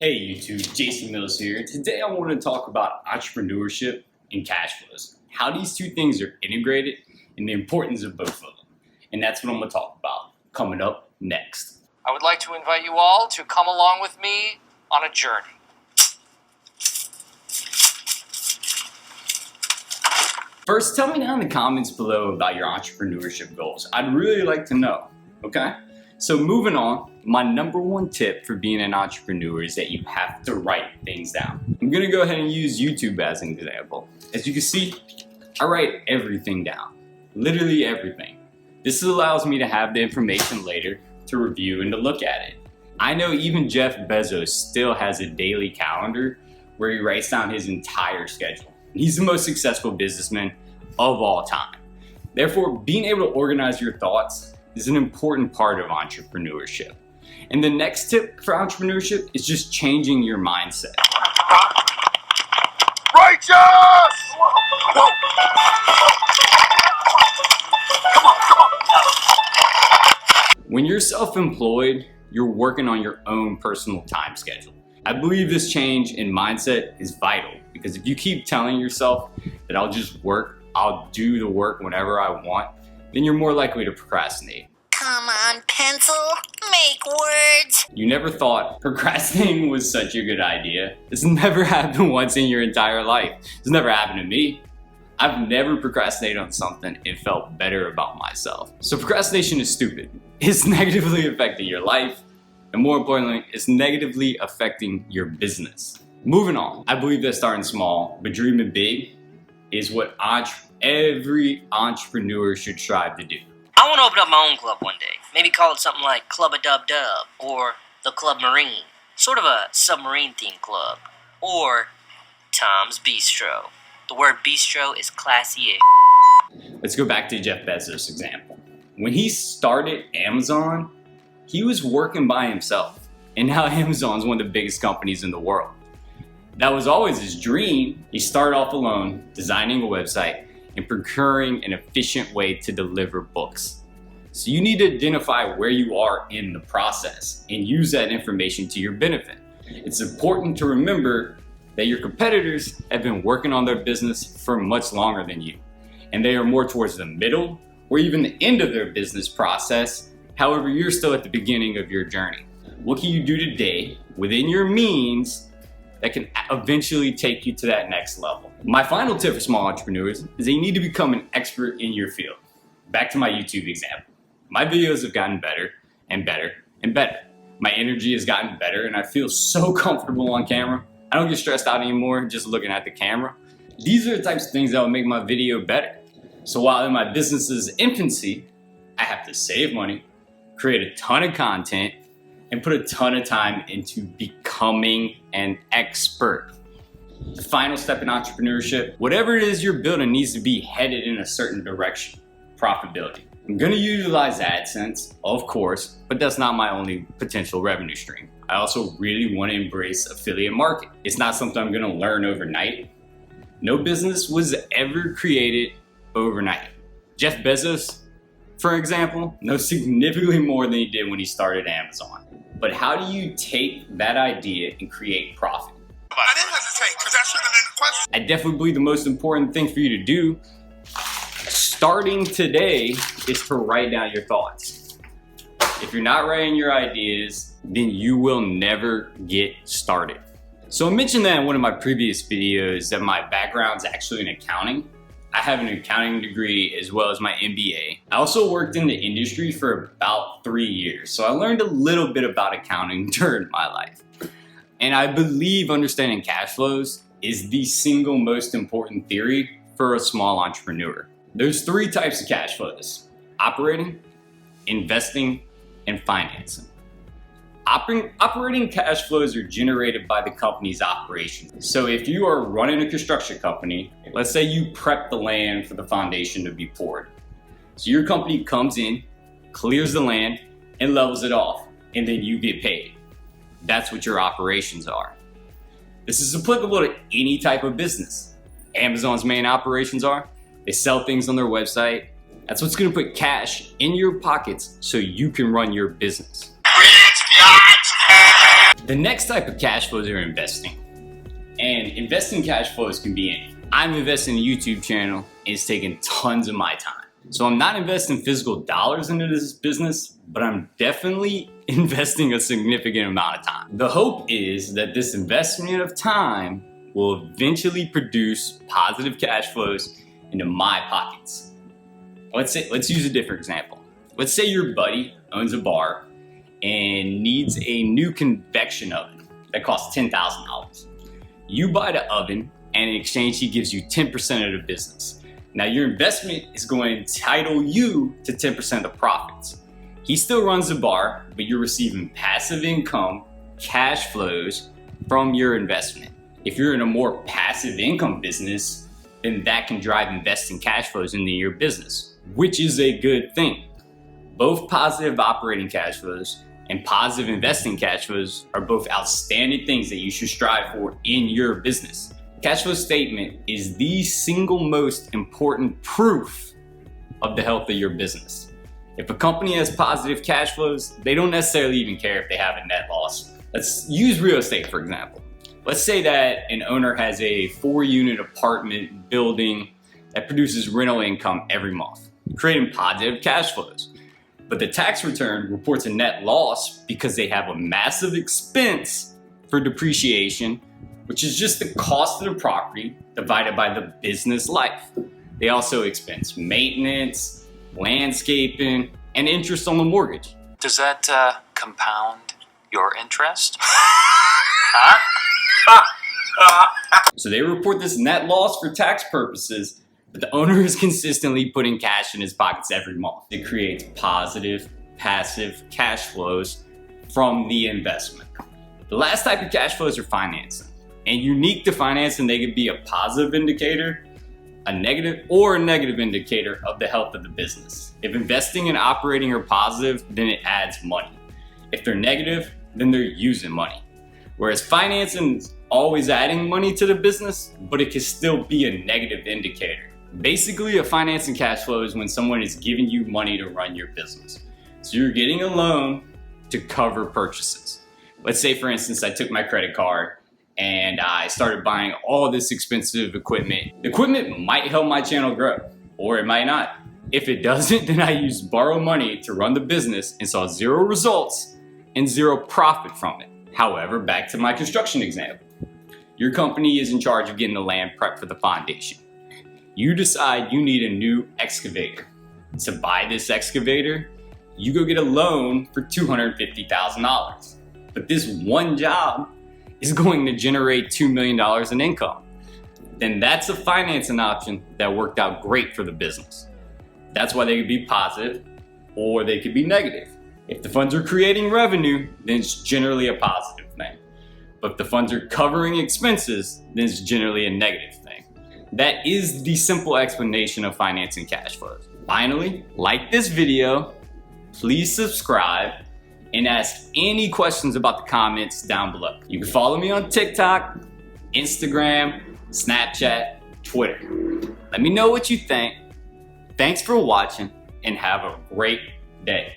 Hey YouTube, Jason Mills here. Today I want to talk about entrepreneurship and cash flows, how these two things are integrated and the importance of both of them. And that's what I'm going to talk about coming up next. I would like to invite you all to come along with me on a journey. First, tell me down in the comments below about your entrepreneurship goals. I'd really like to know, okay? So moving on, my number one tip for being an entrepreneur is that you have to write things down. I'm gonna go ahead and use YouTube as an example. As you can see, I write everything down, literally everything. This allows me to have the information later to review and to look at it. I know even Jeff Bezos still has a daily calendar where he writes down his entire schedule. He's the most successful businessman of all time. Therefore, being able to organize your thoughts is an important part of entrepreneurship. And the next tip for entrepreneurship is just changing your mindset. Righteous! Whoa. Come on. When you're self-employed, you're working on your own personal time schedule. I believe this change in mindset is vital because if you keep telling yourself that I'll just work, I'll do the work whenever I want, then you're more likely to procrastinate. Come on, pencil, make words. You never thought procrastinating was such a good idea. This never happened once in your entire life. This never happened to me. I've never procrastinated on something and felt better about myself. So procrastination is stupid. It's negatively affecting your life, and more importantly, it's negatively affecting your business. Moving on, I believe that starting small but dreaming big is what every entrepreneur should strive to do. I want to open up my own club one day. Maybe call it something like Club a Dub Dub or the Club Marine. Sort of a submarine themed club. Or Tom's Bistro. The word bistro is classy. Let's go back to Jeff Bezos' example. When he started Amazon, he was working by himself. And now Amazon's one of the biggest companies in the world. That was always his dream. He started off alone, designing a website and procuring an efficient way to deliver books. So you need to identify where you are in the process and use that information to your benefit. It's important to remember that your competitors have been working on their business for much longer than you, and they are more towards the middle or even the end of their business process. However, you're still at the beginning of your journey. What can you do today within your means that can eventually take you to that next level? My final tip for small entrepreneurs is that you need to become an expert in your field. Back to my YouTube example. My videos have gotten better and better and better. My energy has gotten better and I feel so comfortable on camera. I don't get stressed out anymore just looking at the camera. These are the types of things that will make my video better. So while in my business's infancy, I have to save money, create a ton of content, and put a ton of time into becoming an expert. The final step in entrepreneurship, whatever it is you're building needs to be headed in a certain direction. Profitability. I'm gonna utilize AdSense, of course, but that's not my only potential revenue stream. I also really wanna embrace affiliate marketing. It's not something I'm gonna learn overnight. No business was ever created overnight. Jeff Bezos, for example, knows significantly more than he did when he started Amazon. But how do you take that idea and create profit? I didn't hesitate because that should have been the question. I definitely believe the most important thing for you to do starting today is to write down your thoughts. If you're not writing your ideas, then you will never get started. So I mentioned that in one of my previous videos that my background's actually in accounting. I have an accounting degree as well as my MBA. I also worked in the industry for about 3 years, so I learned a little bit about accounting during my life. And I believe understanding cash flows is the single most important theory for a small entrepreneur. There's 3 types of cash flows: operating, investing, and financing. Operating cash flows are generated by the company's operations. So if you are running a construction company, let's say you prep the land for the foundation to be poured. So your company comes in, clears the land, and levels it off, and then you get paid. That's what your operations are. This is applicable to any type of business. Amazon's main operations are, they sell things on their website. That's what's gonna put cash in your pockets so you can run your business. Rich, The next type of cash flows are investing. And investing cash flows can be anything. I'm investing in a YouTube channel and it's taking tons of my time. So I'm not investing physical dollars into this business, but I'm definitely investing a significant amount of time. The hope is that this investment of time will eventually produce positive cash flows into my pockets. Let's use a different example. Let's say your buddy owns a bar and needs a new convection oven that costs $10,000. You buy the oven and in exchange he gives you 10% of the business. Now your investment is going to entitle you to 10% of the profits. He still runs the bar, but you're receiving passive income, cash flows from your investment. If you're in a more passive income business, then that can drive investing cash flows into your business, which is a good thing. Both positive operating cash flows and positive investing cash flows are both outstanding things that you should strive for in your business. Cash flow statement is the single most important proof of the health of your business. If a company has positive cash flows, they don't necessarily even care if they have a net loss. Let's use real estate, for example. Let's say that an owner has a 4-unit apartment building that produces rental income every month, creating positive cash flows. But the tax return reports a net loss because they have a massive expense for depreciation, which is just the cost of the property divided by the business life. They also expense maintenance, landscaping, and interest on the mortgage. Does that compound your interest? So they report this net loss for tax purposes, but the owner is consistently putting cash in his pockets every month. It creates positive, passive cash flows from the investment. The last type of cash flows are financing. And unique to financing, they could be a positive indicator, a negative indicator of the health of the business. If investing and operating are positive, then it adds money. If they're negative, then they're using money. Whereas financing is always adding money to the business, but it can still be a negative indicator. Basically, a financing cash flow is when someone is giving you money to run your business. So you're getting a loan to cover purchases. Let's say, for instance, I took my credit card and I started buying all this expensive equipment. The equipment might help my channel grow, or it might not. If it doesn't, then I used borrowed money to run the business and saw 0 results and 0 profit from it. However, back to my construction example. Your company is in charge of getting the land prepped for the foundation. You decide you need a new excavator. To buy this excavator, you go get a loan for $250,000. But this one job is going to generate $2 million in income. Then that's a financing option that worked out great for the business. That's why they could be positive or they could be negative. If the funds are creating revenue, then it's generally a positive thing. But if the funds are covering expenses, then it's generally a negative thing. That is the simple explanation of financing cash flows. Finally, like this video, please subscribe, and ask any questions about the comments down below. You can follow me on TikTok, Instagram, Snapchat, Twitter. Let me know what you think. Thanks for watching and have a great day.